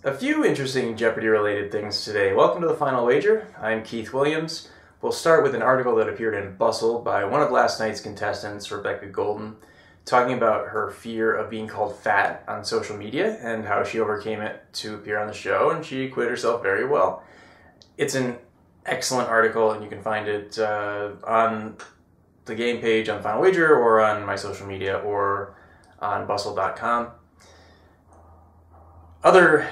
A few interesting Jeopardy-related things today. Welcome to the Final Wager. I'm Keith Williams. We'll start with an article that appeared in Bustle by one of last night's contestants, Rebecca Golden, talking about her fear of being called fat on social media and how she overcame it to appear on the show, and she acquitted herself very well. It's an excellent article, and you can find it on the game page on Final Wager or on my social media or on bustle.com. Other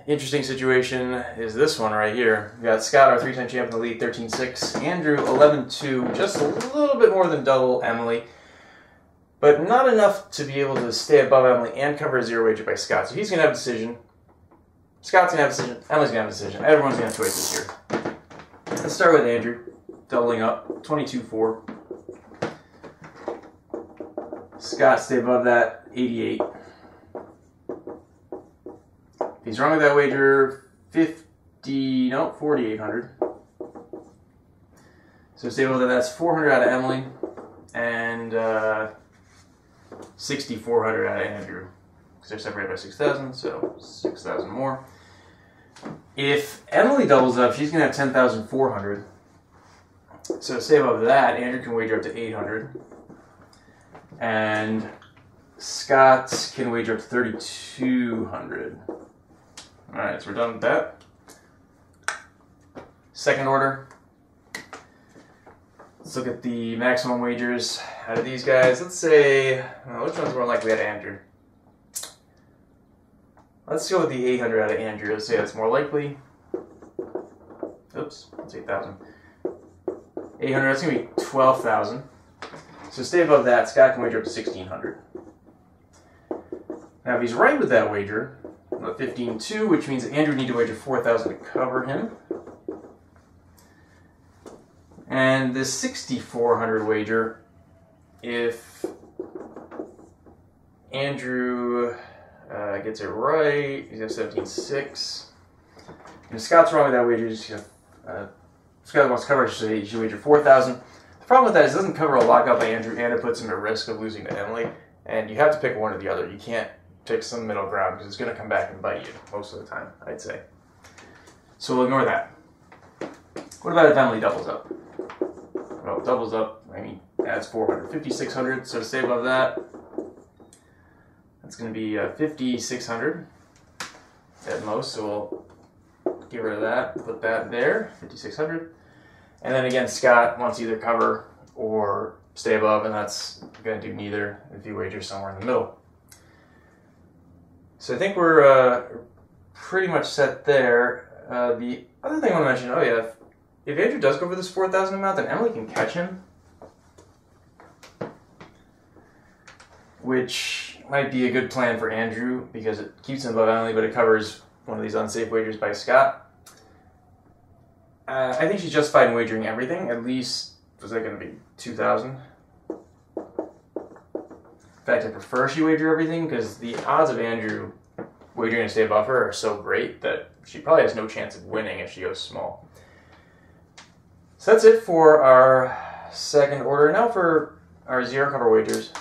interesting situation is this one right here. We got Scott, our three-time champ in the lead, 13-6. Andrew, 11-2, just a little bit more than double Emily, but not enough to be able to stay above Emily and cover a zero wager by Scott. So he's going to have a decision. Scott's going to have a decision. Emily's going to have a decision. Everyone's going to have choices here. Let's start with Andrew, doubling up, 22-4. Scott, stay above that, 88. If he's wrong with that wager, 4,800. So stay above that, that's 400 out of Emily, and 6,400 out of Andrew. Because they're separated by 6,000, so 6,000 more. If Emily doubles up, she's going to have 10,400. So to stay above that, Andrew can wager up to 800. And Scott can wager up to 3,200. Alright, so we're done with that. Second order. Let's look at the maximum wagers out of these guys. Let's say, which one's more likely out of Andrew? Let's go with the 800 out of Andrew. Let's say that's more likely. Oops, that's 8,000. 800, that's going to be 12,000. So stay above that, Scott can wager up to 1,600. Now if he's right with that wager, 15-2, which means that Andrew would need to wager 4,000 to cover him. And this 6,400 wager, if Andrew gets it right, he's at 17-6. And if Scott's wrong with that wager, Scott wants to cover, so he should wager 4,000. The problem with that is it doesn't cover a lockout by Andrew, and it puts him at risk of losing to Emily. And you have to pick one or the other. You can't take some middle ground because it's going to come back and bite you most of the time, I'd say. So we'll ignore that. What about if Emily doubles up? Well, doubles up, I mean, adds 400, 5,600. So to stay above that, that's going to be 5,600 at most. So we'll get rid of that, put that there, 5,600. And then again, Scott wants to either cover or stay above, and that's going to do neither if he wagers somewhere in the middle. So I think we're pretty much set there. The other thing I want to mention, if Andrew does go for this 4,000 amount, then Emily can catch him, which might be a good plan for Andrew because it keeps him above Emily, but it covers one of these unsafe wagers by Scott. I think she's justified in wagering everything. At least, was that going to be 2,000? In fact, I prefer she wager everything because the odds of Andrew wagering to stay above her are so great that she probably has no chance of winning if she goes small. So that's it for our second order. Now for our zero cover wagers.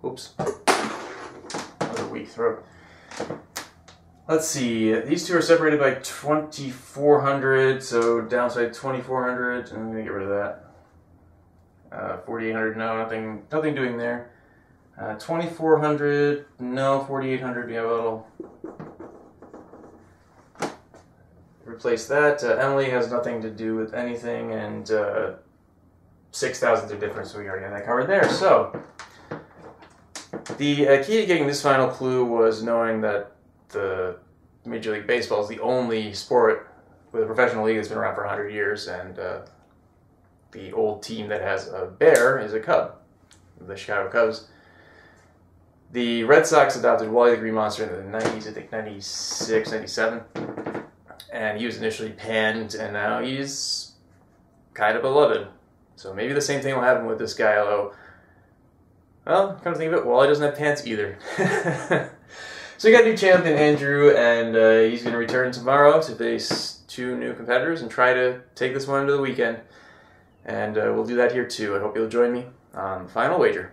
Oops. That was a weak throw. Let's see. These two are separated by 2,400, so downside 2,400. I'm going to get rid of that. 4,800, no, nothing doing there. 2,400, no, 4,800, we have a little. Replace that. Emily has nothing to do with anything, and 6,000 are different, so we already have that covered there. So, the key to getting this final clue was knowing that the Major League Baseball is the only sport with a professional league that's been around for 100 years, and the old team that has a bear is a Cub, the Chicago Cubs. The Red Sox adopted Wally the Green Monster in the 90s, I think 96, 97. And he was initially panned, and now he's kind of beloved. So maybe the same thing will happen with this guy, although, well, come to think of it, Wally doesn't have pants either. So we got a new champion, Andrew, and he's going to return tomorrow to face two new competitors and try to take this one into the weekend. And we'll do that here too. I hope you'll join me on the Final Wager.